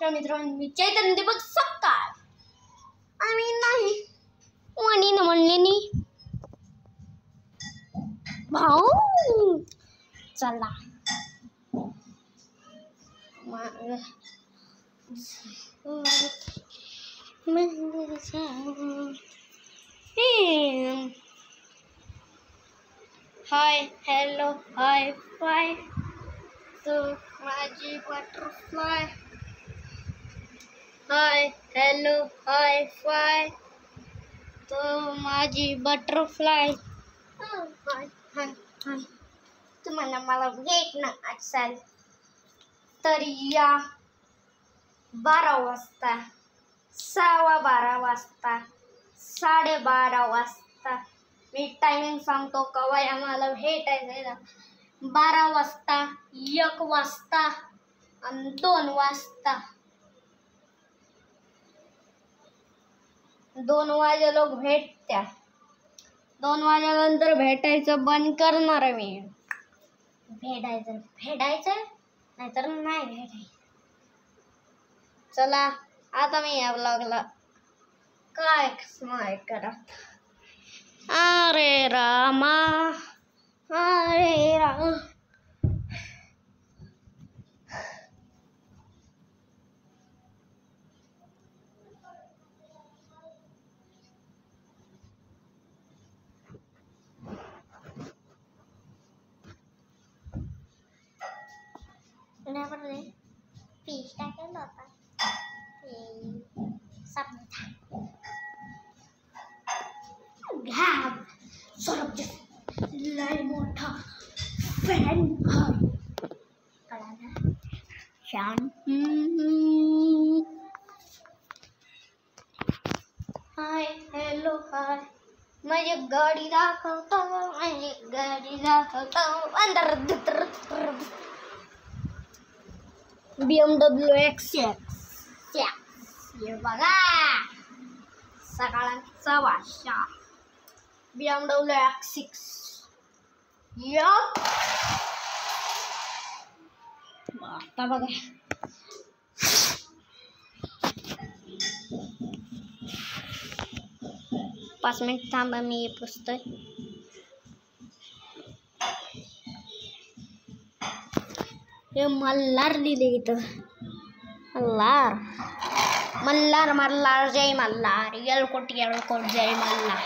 नमस्कार मित्रांनो, मी चैतन्य दीपक सपकाळ आणि नाही वाणी न म्हणलेनी भाऊ चला हाय हॅलो हाय फाय तो माझी butterfly hi hello hi five तो माझी बटरफ्लाय हाय हाय हाय तुम्हाला मला भेटणं असाल तर या 12 वाजता 12:15 वाजता 12:30 वाजता मी टायमिंग सांगतो केव्हा आम्हाला भेटायचं आहे. 12 वाजता 1 वाजता आणि 2 वाजता 2 वाजे लोक भेटत्या. 2 वाजेनंतर भेटायचं बंद करणार मी. भेटायचं नाहीतर नाही भेटायचं. चला आता मी या ब्लॉगला काय स्माइल करत. अरे रामा अरे राम फिश टाकेल होता घाब सौरभचा लय मोठा फॅन आहे कळाला फॅन. हाय हॅलो हाय माझी गाडी दाखवतो अंदर BMW X6 हे बघा सकाळचा वाशा BMW X6 आता बघा 5 मिनिट थांबा मी हे पुसतोय. हे मल्हार लिहिले इथं मल्हार मल्हार मल्हार जय मल्हार येळकोट जय मल्हार.